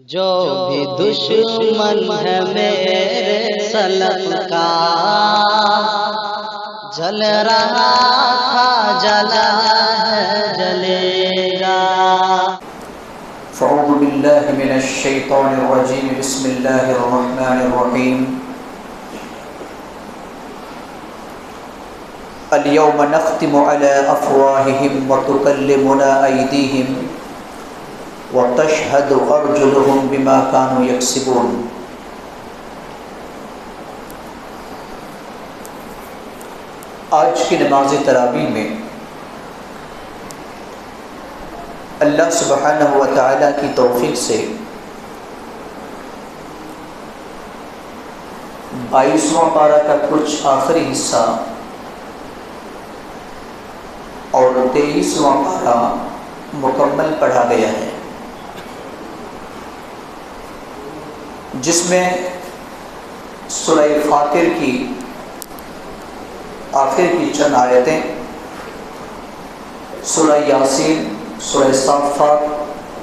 جو بھی دشمن ہے میرے سلف کا، جل رہا تھا جلا ہے جلے گا۔ فاعوذ باللہ من الشیطان الرجیم، بسم اللہ الرحمن الرحیم۔ اليوم نختم على افواہہم وتکلمنا ایدیہم وتشہد ارجلہم بما كانوا یکسبون۔ آج کی نماز تراویح میں اللہ سبحانہ و تعالیٰ کی توفیق سے 22واں پارہ کا کچھ آخری حصہ اور 23واں پارہ مکمل پڑھا گیا ہے، جس میں سورہ فاطر کی آخر کی چند آیتیں، سورہ یاسین، سورہ صافات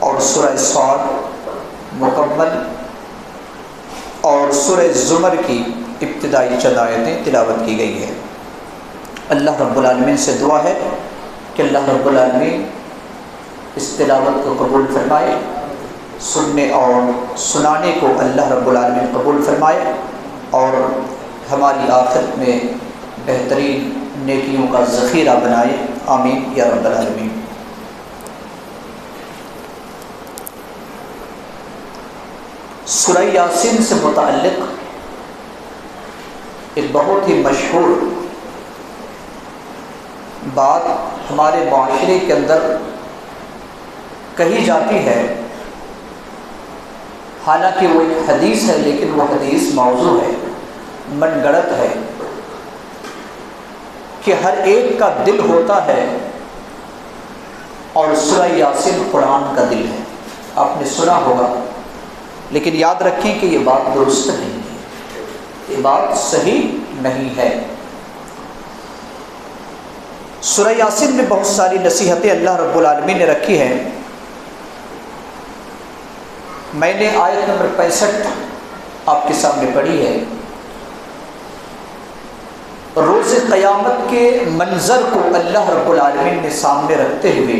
اور سورہ صاد مکمل، اور سورہ زمر کی ابتدائی چند آیتیں تلاوت کی گئی ہے۔ اللہ رب العالمین سے دعا ہے کہ اللہ رب العالمین اس تلاوت کو قبول فرمائے، سننے اور سنانے کو اللہ رب العالمین قبول فرمائے، اور ہماری آخرت میں بہترین نیکیوں کا ذخیرہ بنائے، آمین یا رب العالمین۔ سورہ یاسین سے متعلق ایک بہت ہی مشہور بات ہمارے معاشرے کے اندر کہی جاتی ہے، حالانکہ وہ ایک حدیث ہے لیکن وہ حدیث موضوع ہے، من گڑت ہے، کہ ہر ایک کا دل ہوتا ہے اور سورہ یاسین قرآن کا دل ہے۔ آپ نے سنا ہوگا، لیکن یاد رکھیں کہ یہ بات درست نہیں ہے، یہ بات صحیح نہیں ہے۔ سورہ یاسین میں بہت ساری نصیحتیں اللہ رب العالمین نے رکھی ہیں۔ میں نے آیت نمبر 65 آپ کے سامنے پڑھی ہے۔ روز قیامت کے منظر کو اللہ رب العالمین نے سامنے رکھتے ہوئے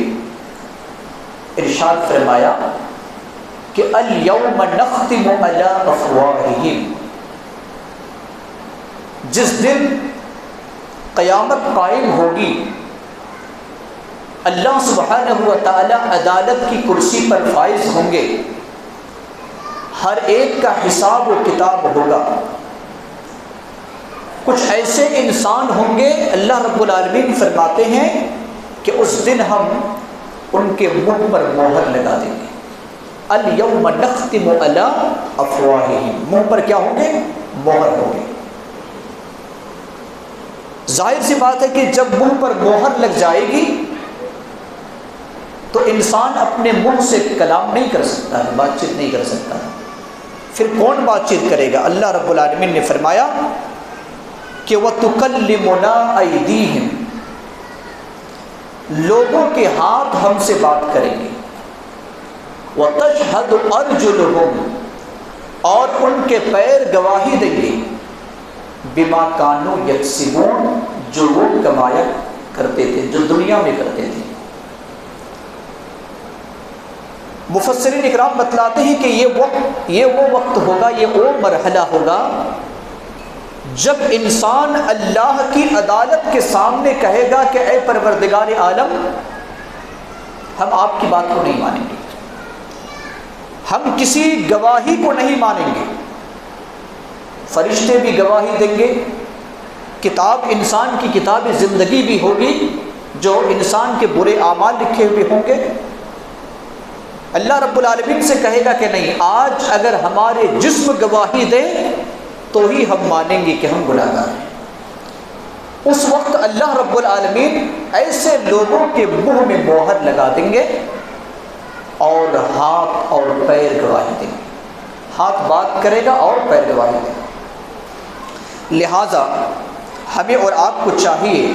ارشاد فرمایا کہ الیوم نختم علی افواہہم، جس دن قیامت قائم ہوگی، اللہ سبحانہ و تعالی عدالت کی کرسی پر فائز ہوں گے، ہر ایک کا حساب و کتاب ہوگا۔ کچھ ایسے انسان ہوں گے، اللہ رب العالمین فرماتے ہیں کہ اس دن ہم ان کے منہ پر مہر لگا دیں گے۔ الیوم نختم علی افواہہم، منہ پر کیا ہوں گے؟ مہر ہوں گے۔ ظاہر سی بات ہے کہ جب منہ پر مہر لگ جائے گی تو انسان اپنے منہ سے کلام نہیں کر سکتا ہے، بات چیت نہیں کر سکتا ہے۔ پھر کون بات چیت کرے گا؟ اللہ رب العالمین نے فرمایا کہ وَتُكَلِّمُنَا أَيْدِيهِمْ، لوگوں کے ہاتھ ہم سے بات کریں گے، وَتَشْهَدُ أَرْجُلُهُمْ، اور ان کے پیر گواہی دیں گے، بِمَا كَانُوا يَكْسِبُونَ، جو وہ کمایا کرتے تھے، جو دنیا میں کرتے تھے۔ مفسرین اکرام بتلاتے ہیں کہ یہ وہ وقت ہوگا، یہ وہ مرحلہ ہوگا جب انسان اللہ کی عدالت کے سامنے کہے گا کہ اے پروردگار عالم، ہم آپ کی بات کو نہیں مانیں گے، ہم کسی گواہی کو نہیں مانیں گے۔ فرشتے بھی گواہی دیں گے، کتاب انسان کی کتاب زندگی بھی ہوگی جو انسان کے برے اعمال لکھے ہوئے ہوں گے۔ اللہ رب العالمین سے کہے گا کہ نہیں، آج اگر ہمارے جسم گواہی دے تو ہی ہم مانیں گے کہ ہم گناہگار ہیں۔ اس وقت اللہ رب العالمین ایسے لوگوں کے منہ میں مہر لگا دیں گے اور ہاتھ اور پیر گواہی دیں گے۔ ہاتھ بات کرے گا اور پیر گواہی دے گا۔ لہٰذا ہمیں اور آپ کو چاہیے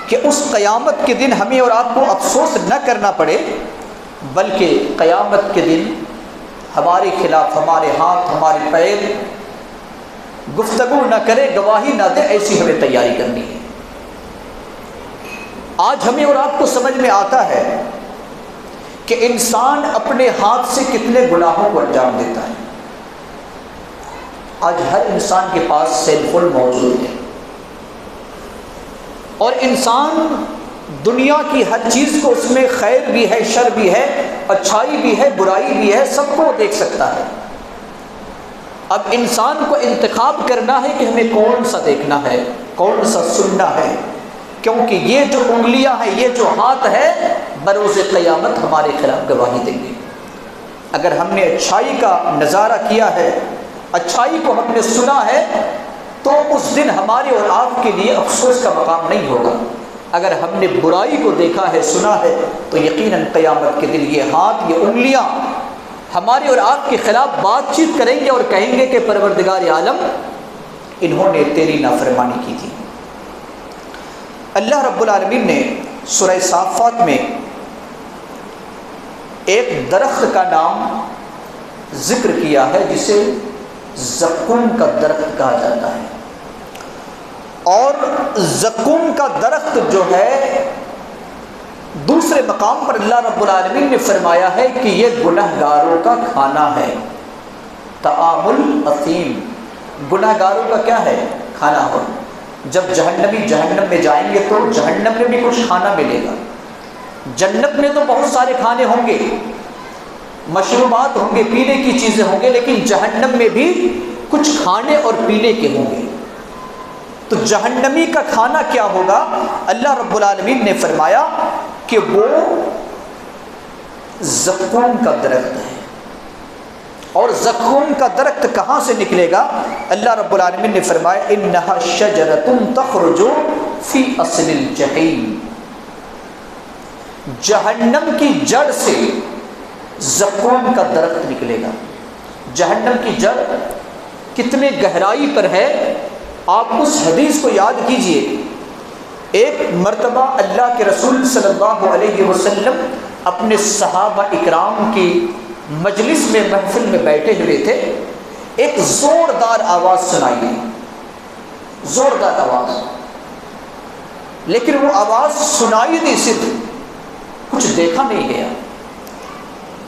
کہ اس قیامت کے دن ہمیں اور آپ کو افسوس نہ کرنا پڑے، بلکہ قیامت کے دن ہمارے خلاف ہمارے ہاتھ ہمارے پیر گفتگو نہ کرے، گواہی نہ دے، ایسی ہمیں تیاری کرنی ہے۔ آج ہمیں اور آپ کو سمجھ میں آتا ہے کہ انسان اپنے ہاتھ سے کتنے گناہوں کو انجام دیتا ہے۔ آج ہر انسان کے پاس سیل فون موجود ہے، اور انسان دنیا کی ہر چیز کو، اس میں خیر بھی ہے، شر بھی ہے، اچھائی بھی ہے، برائی بھی ہے، سب کو دیکھ سکتا ہے۔ اب انسان کو انتخاب کرنا ہے کہ ہمیں کون سا دیکھنا ہے، کون سا سننا ہے، کیونکہ یہ جو انگلیاں ہیں، یہ جو ہاتھ ہے، بروز قیامت ہمارے خلاف گواہی دیں گے۔ اگر ہم نے اچھائی کا نظارہ کیا ہے، اچھائی کو ہم نے سنا ہے، تو اس دن ہمارے اور آپ کے لیے افسوس کا مقام نہیں ہوگا۔ اگر ہم نے برائی کو دیکھا ہے، سنا ہے، تو یقیناً قیامت کے دن یہ ہاتھ، یہ انگلیاں ہمارے اور آپ کے خلاف بات چیت کریں گے اور کہیں گے کہ پروردگار عالم، انہوں نے تیری نافرمانی کی تھی۔ اللہ رب العالمین نے سورہ صافات میں ایک درخت کا نام ذکر کیا ہے جسے زقوم کا درخت کہا جاتا ہے، اور زقوم کا درخت جو ہے دوسرے مقام پر اللہ رب العالمین نے فرمایا ہے کہ یہ گنہگاروں کا کھانا ہے۔ طعام الاثیم، گنہگاروں کا کیا ہے؟ کھانا ہو۔ جب جہنمی جہنم میں جائیں گے تو جہنم میں بھی کچھ کھانا ملے گا۔ جنت میں تو بہت سارے کھانے ہوں گے، مشروبات ہوں گے، پینے کی چیزیں ہوں گے، لیکن جہنم میں بھی کچھ کھانے اور پینے کے ہوں گے۔ تو جہنمی کا کھانا کیا ہوگا؟ اللہ رب العالمین نے فرمایا کہ وہ زقوم کا درخت ہے۔ اور زقوم کا درخت کہاں سے نکلے گا؟ اللہ رب العالمین نے فرمایا انہا شجرۃ تخرج فی اصل الجحیم، جہنم کی جڑ سے زقوم کا درخت نکلے گا۔ جہنم کی جڑ کتنے گہرائی پر ہے، آپ اس حدیث کو یاد کیجئے۔ ایک مرتبہ اللہ کے رسول صلی اللہ علیہ وسلم اپنے صحابہ اکرام کی مجلس میں، محفل میں بیٹھے ہوئے تھے، ایک زوردار آواز سنائی دی، زوردار آواز، لیکن وہ آواز سنائی دی، صرف کچھ دیکھا نہیں گیا۔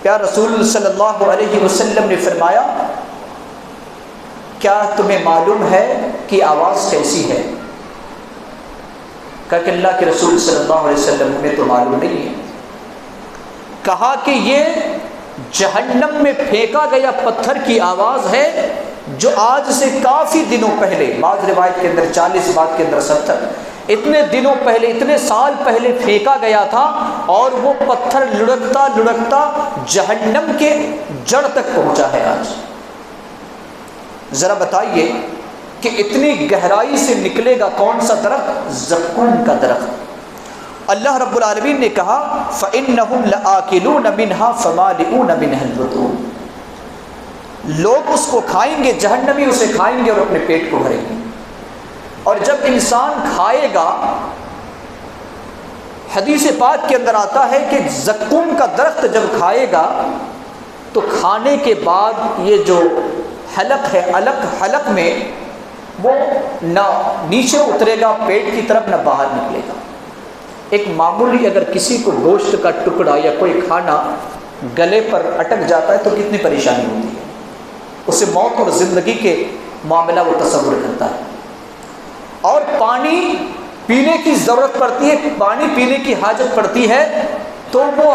پیارے رسول صلی اللہ علیہ وسلم نے فرمایا کیا تمہیں معلوم ہے کہ آواز کیسی ہے؟ کہا کہ اللہ کے رسول صلی اللہ علیہ وسلم ہمیں تو معلوم نہیں ہے۔ کہا کہ یہ جہنم میں پھینکا گیا پتھر کی آواز ہے، جو آج سے کافی دنوں پہلے، بعض روایت کے اندر 40، بعض کے اندر 70، اتنے دنوں پہلے، اتنے سال پہلے پھینکا گیا تھا، اور وہ پتھر لڑکتا لڑکتا جہنم کے جڑ تک پہنچا ہے آج۔ ذرا بتائیے کہ اتنی گہرائی سے نکلے گا کون سا درخت؟ زقوم کا درخت۔ اللہ رب العالمین نے کہا فَإِنَّهُمْ لَآكِلُونَ مِنْهَا فَمَالِئُونَ مِنْهَا الْبُطُونَ، لوگ اس کو کھائیں گے، جہنمی اسے کھائیں گے اور اپنے پیٹ کو بھریں گے۔ اور جب انسان کھائے گا، حدیث پاک کے اندر آتا ہے کہ زقوم کا درخت جب کھائے گا تو کھانے کے بعد یہ جو حلق ہے، حلق میں وہ نہ نیچے اترے گا پیٹ کی طرف، نہ باہر نکلے گا۔ ایک معمولی اگر کسی کو گوشت کا ٹکڑا یا کوئی کھانا گلے پر اٹک جاتا ہے تو کتنی پریشانی ہوتی ہے، اسے موت اور زندگی کے معاملہ وہ تصور کرتا ہے۔ اور پانی پینے کی ضرورت پڑتی ہے، پانی پینے کی حاجت پڑتی ہے، تو وہ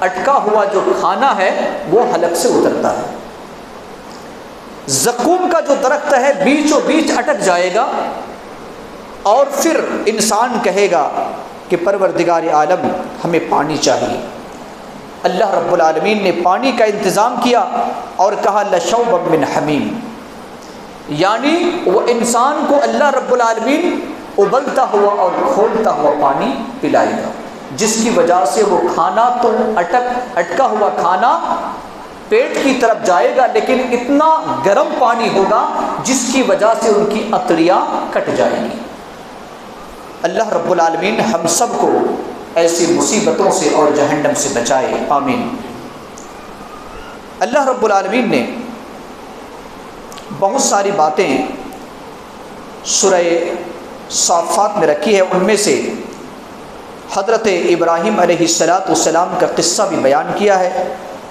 اٹکا ہوا جو کھانا ہے وہ حلق سے اترتا ہے۔ زقوم کا جو درخت ہے بیچوں بیچ اٹک جائے گا، اور پھر انسان کہے گا کہ پروردگار عالم ہمیں پانی چاہیے۔ اللہ رب العالمین نے پانی کا انتظام کیا اور کہا لشوبا من حمیم، یعنی وہ انسان کو اللہ رب العالمین ابلتا ہوا اور کھولتا ہوا پانی پلائے گا، جس کی وجہ سے وہ کھانا تو اٹکا ہوا کھانا پیٹ کی طرف جائے گا، لیکن اتنا گرم پانی ہوگا جس کی وجہ سے ان کی اتڑیاں کٹ جائیں گی۔ اللہ رب العالمین ہم سب کو ایسی مصیبتوں سے اور جہنم سے بچائے، آمین۔ اللہ رب العالمین نے بہت ساری باتیں سورہ صافات میں رکھی ہے، ان میں سے حضرت ابراہیم علیہ السلام کا قصہ بھی بیان کیا ہے،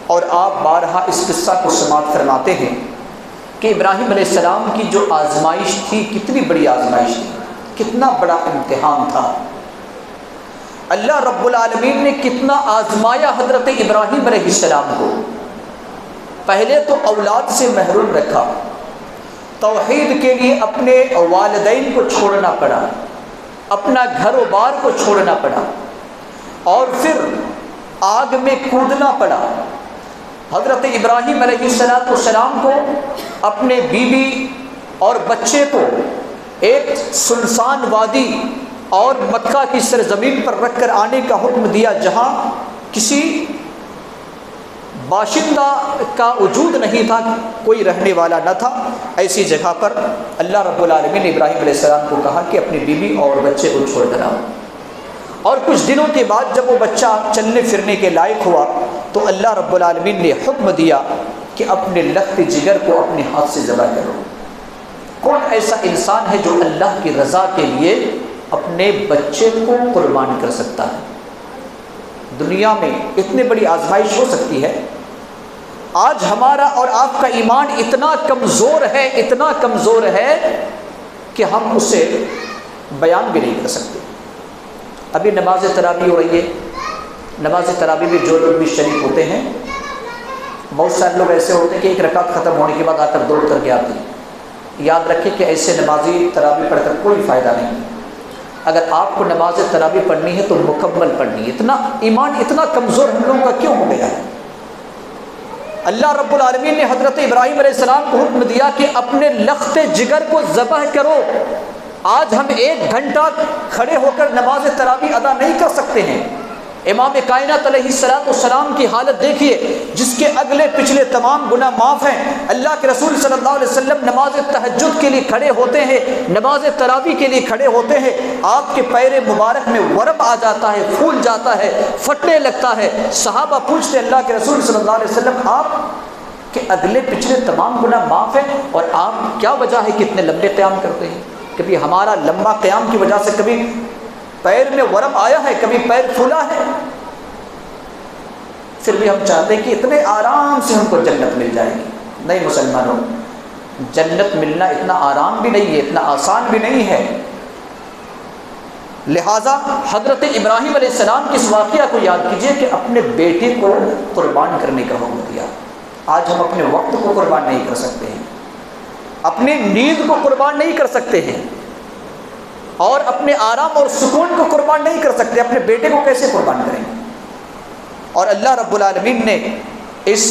اور آپ بارہا اس قصہ کو سماعت فرماتے ہیں کہ ابراہیم علیہ السلام کی جو آزمائش تھی کتنی بڑی آزمائش تھی، کتنا بڑا امتحان تھا۔ اللہ رب العالمین نے کتنا آزمایا حضرت ابراہیم علیہ السلام کو۔ پہلے تو اولاد سے محروم رکھا، توحید کے لیے اپنے والدین کو چھوڑنا پڑا، اپنا گھر و بار کو چھوڑنا پڑا، اور پھر آگ میں کودنا پڑا۔ حضرت ابراہیم علیہ السلام کو اپنے بیوی اور بچے کو ایک سنسان وادی اور مکہ کی سرزمین پر رکھ کر آنے کا حکم دیا، جہاں کسی باشندہ کا وجود نہیں تھا، کوئی رہنے والا نہ تھا۔ ایسی جگہ پر اللہ رب العالمین نے ابراہیم علیہ السلام کو کہا کہ اپنی بیوی اور بچے کو چھوڑ کر آؤ، اور کچھ دنوں کے بعد جب وہ بچہ چلنے پھرنے کے لائق ہوا تو اللہ رب العالمین نے حکم دیا کہ اپنے لخت جگر کو اپنے ہاتھ سے ذبح کرو۔ کون ایسا انسان ہے جو اللہ کی رضا کے لیے اپنے بچے کو قربان کر سکتا ہے؟ دنیا میں اتنی بڑی آزمائش ہو سکتی ہے۔ آج ہمارا اور آپ کا ایمان اتنا کمزور ہے، اتنا کمزور ہے کہ ہم اسے بیان بھی نہیں کر سکتے۔ ابھی نماز تراویح ہو رہی ہے، نماز تراویح میں جو لوگ بھی شریک ہوتے ہیں، بہت سارے لوگ ایسے ہوتے ہیں کہ ایک رکعت ختم ہونے کے بعد آ کر دوڑ کر کے آتے ہیں۔ یاد رکھیں کہ ایسے نمازی تراویح پڑھ کر کوئی فائدہ نہیں۔ اگر آپ کو نماز تراویح پڑھنی ہے تو مکمل پڑھنی ہے۔ اتنا ایمان اتنا کمزور ہم لوگوں کا کیوں ہو گیا ہے؟ اللہ رب العالمین نے حضرت ابراہیم علیہ السلام کو حکم دیا کہ اپنے لخت جگر کو ذبح کرو۔ آج ہم 1 گھنٹہ کھڑے ہو کر نماز تراویح ادا نہیں کر سکتے ہیں۔ امام کائنات علیہ السلام کی حالت دیکھیے، جس کے اگلے پچھلے تمام گناہ معاف ہیں۔ اللہ کے رسول صلی اللہ علیہ وسلم نماز تہجد کے لیے کھڑے ہوتے ہیں، نماز تراویح کے لیے کھڑے ہوتے ہیں، آپ کے پیر مبارک میں ورم آ جاتا ہے، پھول جاتا ہے، پھٹنے لگتا ہے۔ صحابہ پوچھتے اللہ کے رسول صلی اللہ علیہ وسلم، آپ کے اگلے پچھلے تمام گناہ معاف ہیں اور آپ کیا وجہ ہے کہ اتنے لمبے قیام کرتے ہیں؟ کبھی ہمارا لمبا قیام کی وجہ سے کبھی پیر میں ورم آیا ہے، کبھی پیر پھولا ہے؟ پھر بھی ہم چاہتے ہیں کہ اتنے آرام سے ہم کو جنت مل جائے گی۔ نہیں مسلمانوں، جنت ملنا اتنا آرام بھی نہیں ہے، اتنا آسان بھی نہیں ہے۔ لہٰذا حضرت ابراہیم علیہ السلام کے اس واقعہ کو یاد کیجئے کہ اپنے بیٹے کو قربان کرنے کا حکم دیا۔ آج ہم اپنے وقت کو قربان نہیں کر سکتے ہیں، اپنی نیند کو قربان نہیں کر سکتے ہیں، اور اپنے آرام اور سکون کو قربان نہیں کر سکتے، اپنے بیٹے کو کیسے قربان کریں؟ اور اللہ رب العالمین نے اس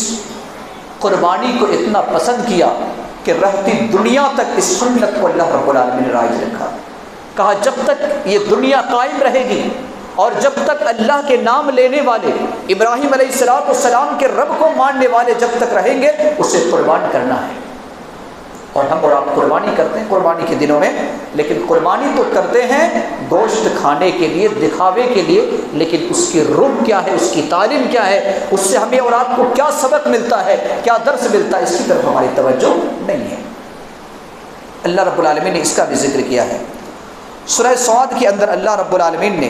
قربانی کو اتنا پسند کیا کہ رہتی دنیا تک اس سنت کو اللہ رب العالمین نے رائج رکھا۔ کہا جب تک یہ دنیا قائم رہے گی اور جب تک اللہ کے نام لینے والے، ابراہیم علیہ السلام کے رب کو ماننے والے جب تک رہیں گے، اسے قربان کرنا ہے۔ اور ہم اور آپ قربانی کرتے ہیں قربانی کے دنوں میں، لیکن قربانی تو کرتے ہیں گوشت کھانے کے لیے، دکھاوے کے لیے، لیکن اس کی روح کیا ہے، اس کی تعلیم کیا ہے، اس سے ہمیں اور آپ کو کیا سبق ملتا ہے، کیا درس ملتا ہے، اس کی طرف ہماری توجہ نہیں ہے۔ اللہ رب العالمین نے اس کا بھی ذکر کیا ہے۔ سورہ صاد کے اندر اللہ رب العالمین نے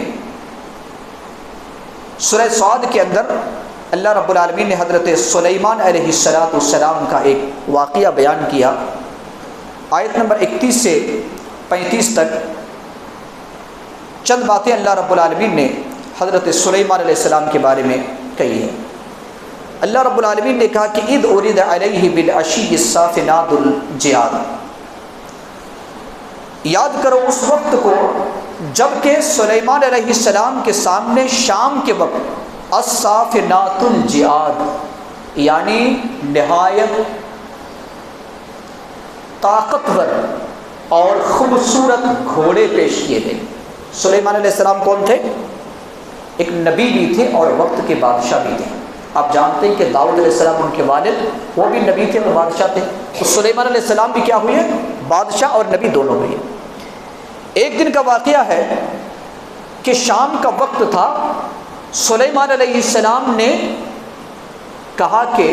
اللہ رب العالمین نے حضرت سلیمان علیہ السلام کا ایک واقعہ بیان کیا۔ آیت نمبر 31 سے 35 تک چند باتیں اللہ رب العالمین نے حضرت سلیمان علیہ السلام کے بارے میں کہی ہے۔ اللہ رب العالمین نے کہا کہ اذ ارید علیہ بالعشی الصافنات الجیاد، یاد کرو اس وقت کو جب کہ سلیمان علیہ السلام کے سامنے شام کے وقت الصافنات الجیاد یعنی نہایت طاقتور اور خوبصورت گھوڑے پیش کیے گئے۔ سلیمان علیہ السلام کون تھے؟ ایک نبی بھی تھے اور وقت کے بادشاہ بھی تھے۔ آپ جانتے ہیں کہ داؤد علیہ السلام ان کے والد وہ بھی نبی تھے اور بادشاہ تھے، تو سلیمان علیہ السلام بھی کیا ہوئے؟ بادشاہ اور نبی دونوں ہوئے۔ ایک دن کا واقعہ ہے کہ شام کا وقت تھا، سلیمان علیہ السلام نے کہا کہ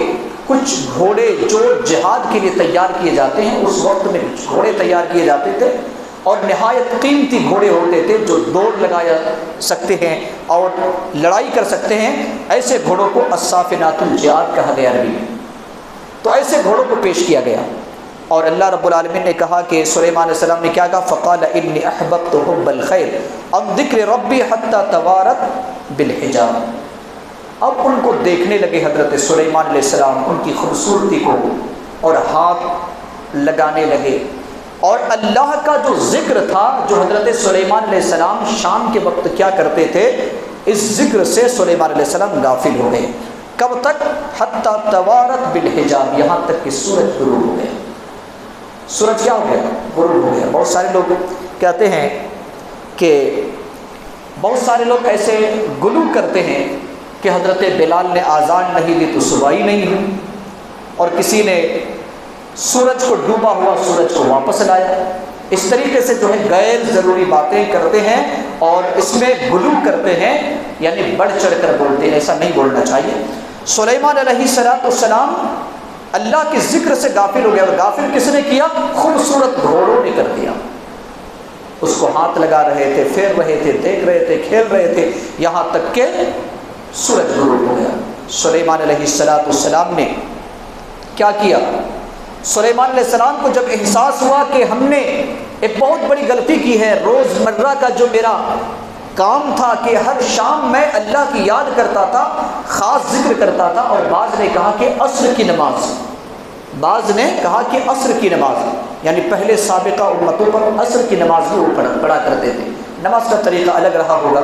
کچھ گھوڑے جو جہاد کے لیے تیار کیے جاتے ہیں، اس وقت میں کچھ گھوڑے تیار کیے جاتے تھے اور نہایت قیمتی گھوڑے ہوتے تھے جو دوڑ لگایا سکتے ہیں اور لڑائی کر سکتے ہیں. ایسے گھوڑوں کو الصافنات الجیاد کہا گیا عربی میں. تو ایسے گھوڑوں کو پیش کیا گیا اور اللہ رب العالمین نے کہا کہ سلیمان علیہ السلام نے کیا کہا؟ فقال انی احببت حب الخیر عن ذکر ربی حتی توارت بالحجاب. اب ان کو دیکھنے لگے حضرت سلیمان علیہ السلام ان کی خوبصورتی کو اور ہاتھ لگانے لگے، اور اللہ کا جو ذکر تھا جو حضرت سلیمان علیہ السلام شام کے وقت کیا کرتے تھے، اس ذکر سے سلیمان علیہ السلام غافل ہو گئے. کب تک؟ حتی توارت بالحجاب، یہاں تک کہ سورج غروب ہو گیا. سورج کیا ہو گیا؟ غروب ہو گیا. بہت سارے لوگ کہتے ہیں کہ بہت سارے لوگ ایسے غلو کرتے ہیں کہ حضرت بلال نے آذان نہیں دی تو صبح ہی نہیں ہوئی، اور کسی نے سورج کو ڈوبا ہوا سورج کو واپس لایا. اس طریقے سے جو ہے غیر ضروری باتیں کرتے ہیں اور اس میں غلو کرتے ہیں، یعنی بڑھ چڑھ کر بولتے ہیں. ایسا نہیں بولنا چاہیے. سلیمان علیہ السلام اللہ کے ذکر سے غافل ہو گیا، اور غافل کس نے کیا؟ خوبصورت گھوڑوں نے کر دیا. اس کو ہاتھ لگا رہے تھے، پھیر رہے تھے، دیکھ رہے تھے، کھیل رہے تھے، یہاں تک کہ سورج غروب ہو گیا. سلیمان علیہ السلام نے کیا کیا؟ سلیمان علیہ السلام کو جب احساس ہوا کہ ہم نے ایک بہت بڑی غلطی کی ہے، روزمرہ کا جو میرا کام تھا کہ ہر شام میں اللہ کی یاد کرتا تھا، خاص ذکر کرتا تھا، اور بعض نے کہا کہ عصر کی نماز، بعض نے کہا کہ عصر کی نماز، یعنی پہلے سابقہ امتوں پر عصر کی نماز بھی وہ پڑھا کرتے تھے. نماز کا طریقہ الگ رہا ہوگا.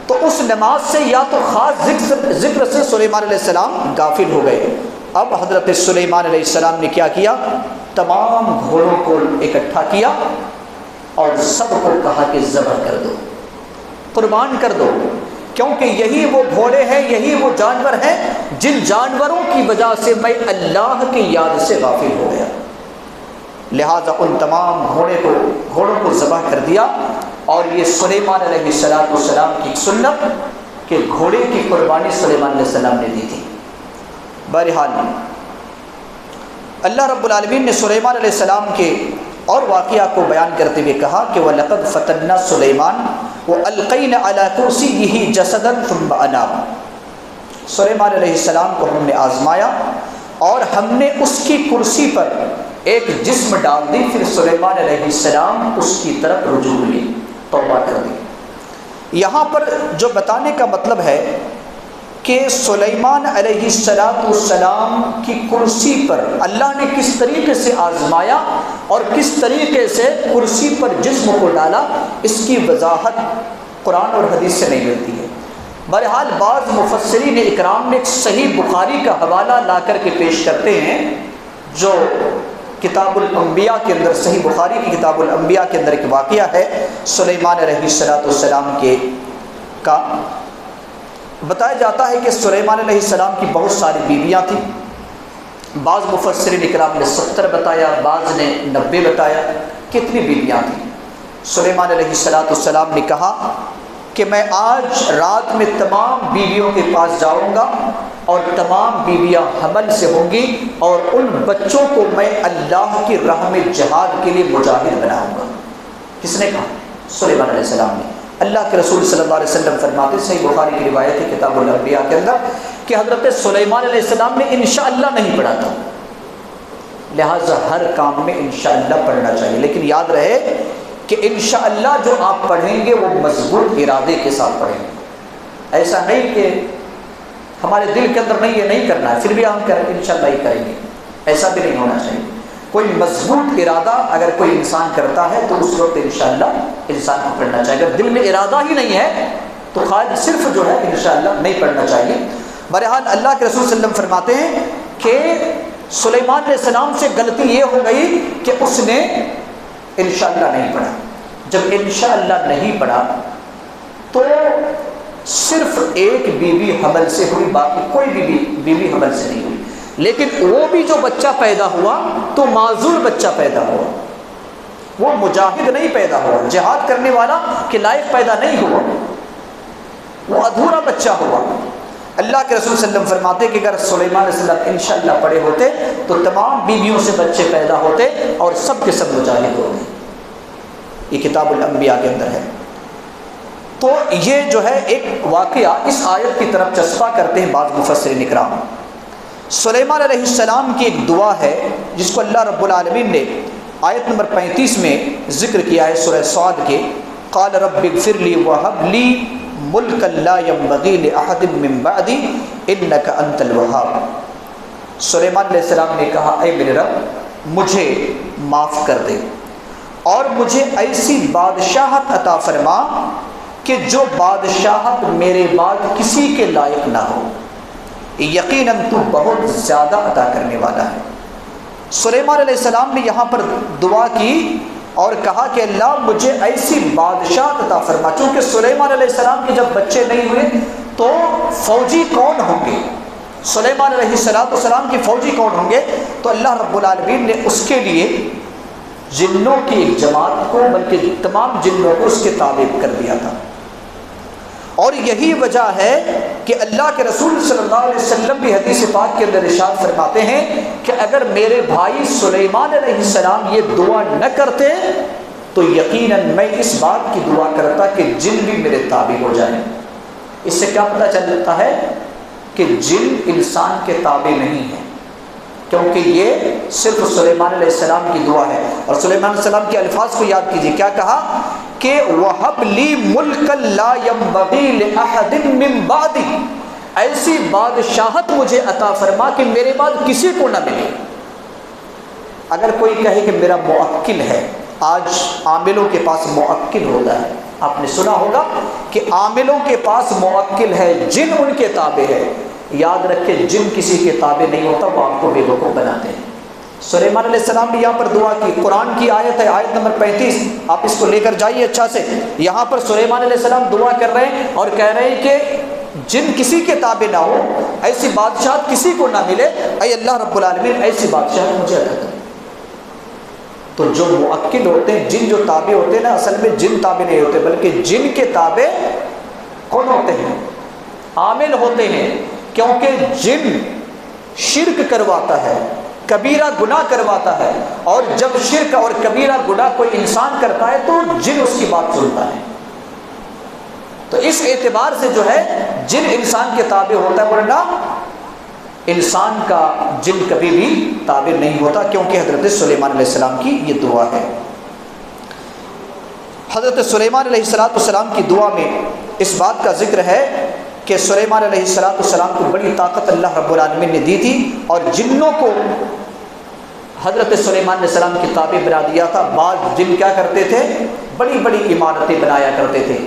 تو اس نماز سے یا تو خاص ذکر سے سلیمان علیہ السلام غافل ہو گئے. اب حضرت سلیمان علیہ السلام نے کیا کیا؟ تمام گھوڑوں کو اکٹھا کیا اور سب کو کہا کہ ذبح کر دو، قربان کر دو، کیونکہ یہی وہ گھوڑے ہیں، یہی وہ جانور ہیں جن جانوروں کی وجہ سے میں اللہ کی یاد سے غافل ہو گیا. لہذا ان تمام گھوڑوں کو ذبح کر دیا. اور یہ سلیمان علیہ السلام کی سنت کہ گھوڑے کی قربانی سلیمان علیہ السلام نے دی تھی. بہرحال اللہ رب العالمین نے سلیمان علیہ السلام کے اور واقعہ کو بیان کرتے ہوئے کہا کہ وَلَقَدْ فَتَنَّا سُلَيْمَانَ وَأَلْقَيْنَا عَلَىٰ كُرْسِيِّهِ جَسَدًا ثُمَّ أَنَابَ. سلیمان علیہ السلام کو ہم نے آزمایا اور ہم نے اس کی کرسی پر ایک جسم ڈال دی، پھر سلیمان علیہ السلام اس کی طرف رجوع لی، توبہ کر دی. یہاں پر جو بتانے کا مطلب ہے کہ سلیمان علیہ السلام کی کرسی پر اللہ نے کس طریقے سے آزمایا اور کس طریقے سے کرسی پر جسم کو ڈالا، اس کی وضاحت قرآن اور حدیث سے نہیں ملتی ہے. بہرحال بعض مفسرین اکرام نے ایک صحیح بخاری کا حوالہ لا کر کے پیش کرتے ہیں، جو کتاب الانبیاء کے اندر، صحیح بخاری کی کتاب الانبیاء کے اندر ایک واقعہ ہے سلیمان علیہ السلام کا. بتایا جاتا ہے کہ سلیمان علیہ السلام کی بہت ساری بیویاں تھیں. بعض مفسرین اکرام نے 70 بتایا، بعض نے 90 بتایا. کتنی بیویاں تھیں؟ سلیمان علیہ السلام نے کہا کہ میں آج رات میں تمام بیویوں کے پاس جاؤں گا اور تمام بیویاں حمل سے ہوں گی، اور ان بچوں کو میں اللہ کی راہ میں جہاد کے لیے مجاہد بناؤں گا. کس نے کہا؟ سلیمان علیہ السلام نے. اللہ کے رسول صلی اللہ علیہ وسلم فرماتے، صحیح بخاری کی روایت ہے کتاب الانبیاء کے اندر، کہ حضرت سلیمان علیہ السلام نے انشاءاللہ نہیں پڑھا تھا. لہٰذا ہر کام میں انشاءاللہ پڑھنا چاہیے، لیکن یاد رہے کہ انشاءاللہ جو آپ پڑھیں گے وہ مضبوط ارادے کے ساتھ پڑھیں گے. ایسا نہیں کہ ہمارے دل کے اندر نہیں، یہ نہیں کرنا ہے پھر بھی ہم انشاءاللہ ہی کریں گے، ایسا بھی نہیں ہونا چاہیے. کوئی مضبوط ارادہ اگر کوئی انسان کرتا ہے تو اس وقت انشاءاللہ انسان کو پڑھنا چاہیے. اگر دل میں ارادہ ہی نہیں ہے تو خالی صرف جو ہے انشاءاللہ نہیں پڑھنا چاہیے. بہرحال اللہ کے رسول صلی اللہ علیہ وسلم فرماتے ہیں کہ سلیمان علیہ السلام سے غلطی یہ ہو گئی کہ اس نے انشاءاللہ نہیں پڑھا. جب انشاءاللہ نہیں پڑھا تو صرف ایک بیوی حمل سے ہوئی، باقی کوئی بھی بیوی حمل سے نہیں ہوئی. لیکن وہ بھی جو بچہ پیدا ہوا تو معذور بچہ پیدا ہوا، وہ مجاہد نہیں پیدا ہوا، جہاد کرنے والا کے لائق پیدا نہیں ہوا، وہ ادھورا بچہ ہوا. اللہ کے رسول صلی اللہ علیہ وسلم فرماتے کہ اگر سلیمان علیہ السلام انشاءاللہ پڑے ہوتے تو تمام بیویوں سے بچے پیدا ہوتے اور سب کے سب مجاہد ہوتے. یہ کتاب الانبیاء کے اندر ہے. تو یہ جو ہے ایک واقعہ اس آیت کی طرف چسپاں کرتے ہیں بعض مفسرین اکرام. سلیمان علیہ السلام کی ایک دعا ہے جس کو اللہ رب العالمین نے آیت نمبر 35 میں ذکر کیا ہے سورہ صاد کے. قال رب اغفر لی وہب لی ملک لا ينبغی لأحد من بعدی انک انت الوہاب. سلیمان علیہ السلام نے کہا اے میرے رب مجھے معاف کر دے اور مجھے ایسی بادشاہت عطا فرما کہ جو بادشاہت میرے بعد کسی کے لائق نہ ہو. یقیناً تو بہت زیادہ عطا کرنے والا ہے. سلیمان علیہ السلام نے یہاں پر دعا کی اور کہا کہ اللہ مجھے ایسی بادشاہت عطا فرما. چونکہ سلیمان علیہ السلام کے جب بچے نہیں ہوئے تو فوجی کون ہوں گے؟ سلیمان علیہ السلام کی فوجی کون ہوں گے؟ تو اللہ رب العالمین نے اس کے لیے جنوں کی ایک جماعت کو بلکہ تمام جنوں کو اس کے تابع کر دیا تھا. اور یہی وجہ ہے کہ اللہ کے رسول صلی اللہ علیہ وسلم بھی حدیث پاک کے اندر ارشاد فرماتے ہیں کہ اگر میرے بھائی سلیمان علیہ السلام یہ دعا نہ کرتے تو یقیناً میں اس بات کی دعا کرتا کہ جن بھی میرے تابع ہو جائیں. اس سے کیا پتہ چلتا ہے کہ جن انسان کے تابع نہیں ہیں، کیونکہ یہ صرف سلیمان علیہ السلام کی دعا ہے. اور سلیمان علیہ السلام کے الفاظ کو یاد کیجیے، کیا کہا کہ وَهَبْ لِي مُلْكًا لَا يَنبَغِي لِأَحَدٍ مِّن بَعْدِي، ایسی بادشاہت مجھے عطا فرما کہ میرے بعد کسی کو نہ ملے. اگر کوئی کہے کہ میرا موکل ہے، آج عاملوں کے پاس موکل ہوتا ہے، آپ نے سنا ہوگا کہ عاملوں کے پاس موکل ہے، جن ان کے تابع ہے. یاد رکھے جن کسی کے تابع نہیں ہوتا وہ آپ کو بے وقوف بناتے ہیں. سلیمان علیہ السلام نے یہاں پر دعا کی. قرآن کی آیت ہے آیت نمبر 35، آپ اس کو لے کر جائیے اچھا سے. یہاں پر سلیمان علیہ السلام دعا کر رہے ہیں اور کہہ رہے ہیں کہ جن کسی کے تابع نہ ہو، ایسی بادشاہت کسی کو نہ ملے، اے اللہ رب العالمین ایسی بادشاہت مجھے عطا کر. تو جو موکل ہوتے ہیں، جن جو تابع ہوتے ہیں نا، اصل میں جن تابع نہیں ہوتے بلکہ جن کے تابع کون ہوتے ہیں؟ عامل ہوتے ہیں. کیونکہ جن شرک کرواتا ہے، کبیرہ گناہ کرواتا ہے، اور جب شرک اور کبیرہ گناہ کوئی انسان کرتا ہے تو جن اس کی بات سنتا ہے. تو اس اعتبار سے جو ہے جن انسان کے تابع ہوتا ہے، ورنہ انسان کا جن کبھی بھی تابع نہیں ہوتا. کیونکہ حضرت سلیمان علیہ السلام کی یہ دعا ہے. حضرت سلیمان علیہ السلام کی دعا میں اس بات کا ذکر ہے کہ سلیمان علیہ السلام کو بڑی طاقت اللہ رب العالمین نے دی تھی اور جنوں کو حضرت سلیمان علیہ السلام کی تابع بنا دیا تھا. بعض جن کیا کرتے تھے؟ بڑی بڑی عمارتیں بنایا کرتے تھے.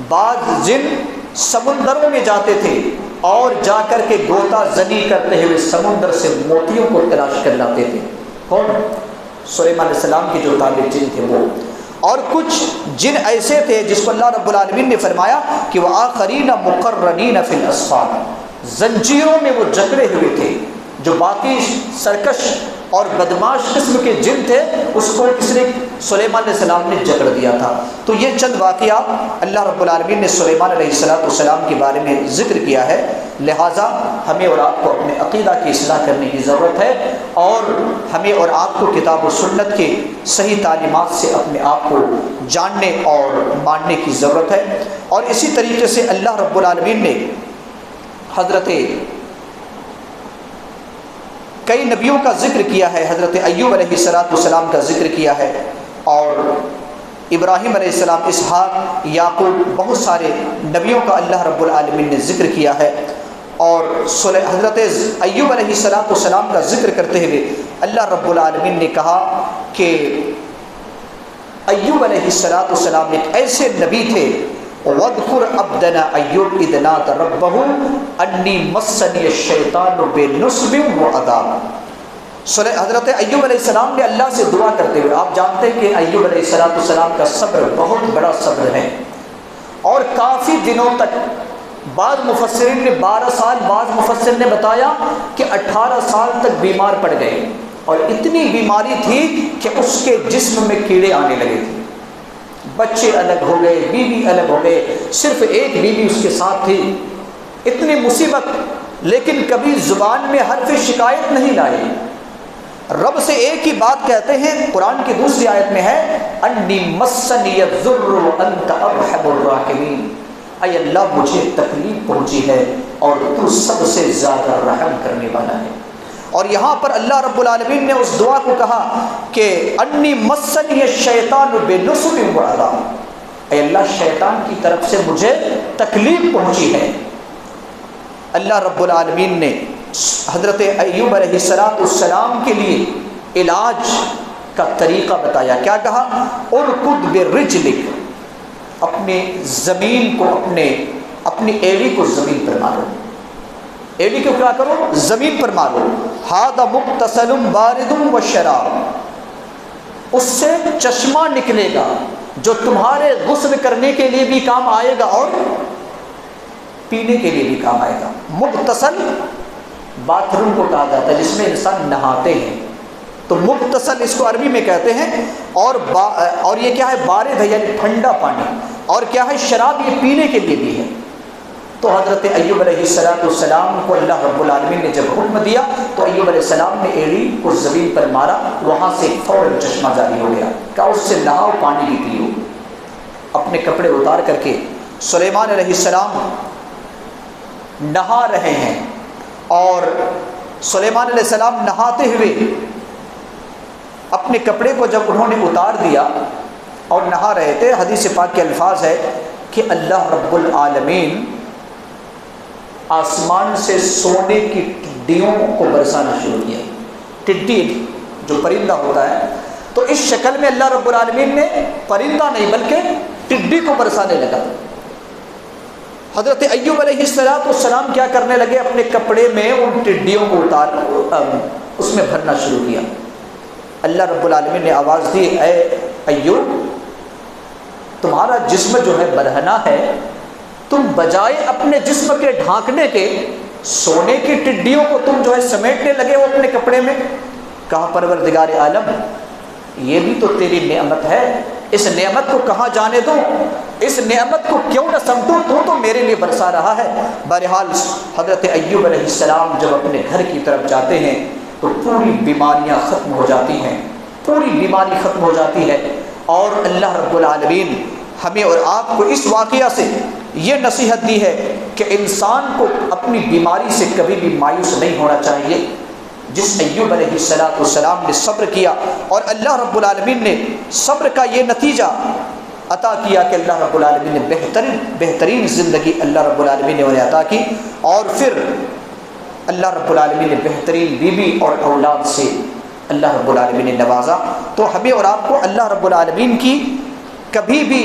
بعض جن سمندروں میں جاتے تھے اور جا کر کے غوطہ زنی کرتے ہوئے سمندر سے موتیوں کو تلاش کر لاتے تھے. کون؟ سلیمان علیہ السلام کے جو تابع جن تھے وہ. اور کچھ جن ایسے تھے جس کو اللہ رب العالمین نے فرمایا کہ وَآخَرِينَ مُقَرَّنِينَ فِي الْأَصْفَادِ، زنجیروں میں وہ جکڑے ہوئے تھے. جو باقی سرکش اور بدماش قسم کے جن تھے اس کو کس نے؟ سلیمان علیہ السلام نے جکڑ دیا تھا. تو یہ چند واقعات اللہ رب العالمین نے سلیمان علیہ السلام کے بارے میں ذکر کیا ہے. لہٰذا ہمیں اور آپ کو اپنے عقیدہ کی اصلاح کرنے کی ضرورت ہے اور ہمیں اور آپ کو کتاب و سنت کے صحیح تعلیمات سے اپنے آپ کو جاننے اور ماننے کی ضرورت ہے. اور اسی طریقے سے اللہ رب العالمین نے حضرت کئی نبیوں کا ذکر کیا ہے. حضرت ایوب علیہ السلام کا ذکر کیا ہے اور ابراہیم علیہ السلام، اسحاق، یعقوب، بہت سارے نبیوں کا اللہ رب العالمین نے ذکر کیا ہے. اور حضرت ایوب علیہ السلام کا ذکر کرتے ہوئے اللہ رب العالمین نے کہا کہ ایوب علیہ السلام ایک ایسے نبی تھے. وَاذْكُرْ عَبْدَنَا أَيُّوبَ إِذْ نَادَى رَبَّهُ أَنِّي مَسَّنِيَ الشَّيْطَانُ بِنُصْبٍ وَعَذَابٍ. حضرت ایوب علیہ السلام نے اللہ سے دعا کرتے ہوئے، آپ جانتے ہیں کہ ایوب علیہ السلام کا صبر بہت بڑا صبر ہے اور کافی دنوں تک، بعض مفسرین نے 12 سال، بعض مفسر نے بتایا کہ 18 سال تک بیمار پڑ گئے اور اتنی بیماری تھی کہ اس کے جسم میں کیڑے آنے لگے تھے. بچے الگ ہو گئے، بیوی الگ ہو گئے، صرف ایک بیوی اس کے ساتھ تھی. اتنی مصیبت، لیکن کبھی زبان میں حرف شکایت نہیں لائے، رب سے ایک ہی بات کہتے ہیں۔ قرآن کی دوسری آیت میں ہے انی مسنی الضر وانت ارحم الراحمین، اے اللہ مجھے تکلیف پہنچی ہے اور تو سب سے زیادہ رحم کرنے والا ہے۔ اور یہاں پر اللہ رب العالمین نے اس دعا کو کہا کہ انی مسنی الشیطان بنصب وعذاب، اے اللہ شیطان کی طرف سے مجھے تکلیف پہنچی ہے۔ اللہ رب العالمین نے حضرت ایوب علیہ السلام کے لیے علاج کا طریقہ بتایا۔ کیا کہا؟ ارکض برجلک، اپنے زمین کو اپنی ایڑی کو زمین پر مارو، ایڑی کو کیا کرو؟ زمین پر مارو۔ ھذا مغتسل بارد وشراب، اس سے چشمہ نکلے گا جو تمہارے غسل کرنے کے لیے بھی کام آئے گا اور پینے کے لیے بھی کام آئے گا۔ مغتسل باتھ روم کو کہا جاتا ہے جس میں انسان نہاتے ہیں، تو مغتسل اس کو عربی میں کہتے ہیں۔ اور یہ کیا ہے؟ بارد ہے یعنی ٹھنڈا پانی، اور کیا ہے؟ شراب، یہ پینے کے لیے بھی ہے۔ تو حضرت ایوب علیہ السلام کو اللہ رب العالمین نے جب حکم دیا تو ایوب علیہ السلام نے ایڑی کو زمین پر مارا، وہاں سے فوراً چشمہ جاری ہو گیا۔ کہا اس سے نہاؤ، پانی بھی پیو۔ اپنے کپڑے اتار کر کے سلیمان علیہ السلام نہا رہے ہیں، اور سلیمان علیہ السلام نہاتے ہوئے اپنے کپڑے کو جب انہوں نے اتار دیا اور نہا رہے تھے، حدیث پاک کے الفاظ ہے کہ اللہ رب العالمین آسمان سے سونے کی ٹڈیوں کو برسانا شروع کیا۔ ٹڈی جو پرندہ ہوتا ہے، تو اس شکل میں اللہ رب العالمین نے پرندہ نہیں بلکہ ٹڈی کو برسانے لگا۔ حضرت ایوب علیہ السلام کیا کرنے لگے؟ اپنے کپڑے میں ان ٹڈیوں کو اس میں بھرنا شروع کیا۔ اللہ رب العالمین نے آواز دی، اے ایوب تمہارا جسم جو ہے برہنہ ہے، تم بجائے اپنے جسم کے ڈھانکنے کے سونے کی ٹڈیوں کو تم جو ہے سمیٹنے لگے ہو اپنے کپڑے میں۔ کہا پروردگار عالم یہ بھی تو تیری نعمت ہے، اس نعمت کو کہاں جانے دوں، اس نعمت کو کیوں نہ سمٹوں، تو میرے لیے برسا رہا ہے۔ بہرحال حضرت ایوب علیہ السلام جب اپنے گھر کی طرف جاتے ہیں تو پوری بیماریاں ختم ہو جاتی ہیں، پوری بیماری ختم ہو جاتی ہے۔ اور اللہ رب العالمین ہمیں اور آپ کو اس واقعہ سے یہ نصیحت دی ہے کہ انسان کو اپنی بیماری سے کبھی بھی مایوس نہیں ہونا چاہیے۔ جس ایوب علیہ السلام نے صبر کیا اور اللہ رب العالمین نے صبر کا یہ نتیجہ عطا کیا کہ اللہ رب العالمین نے بہترین زندگی اللہ رب العالمین نے انہیں عطا کی، اور پھر اللہ رب العالمین نے بہترین بیوی اور اولاد سے اللہ رب العالمین نے نوازا۔ تو ہمیں اور آپ کو اللہ رب العالمین کی کبھی بھی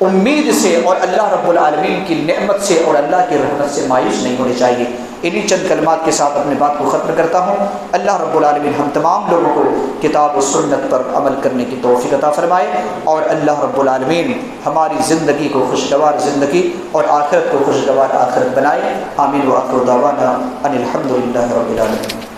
امید سے اور اللہ رب العالمین کی نعمت سے اور اللہ کی رحمت سے مایوس نہیں ہونے چاہیے۔ انہی چند کلمات کے ساتھ اپنے بات کو ختم کرتا ہوں۔ اللہ رب العالمین ہم تمام لوگوں کو کتاب و سنت پر عمل کرنے کی توفیق عطا فرمائے، اور اللہ رب العالمین ہماری زندگی کو خوشگوار زندگی اور آخرت کو خوشگوار آخرت بنائے۔ آمین۔ وآخر دعوانا ان الحمد للہ رب العالمین۔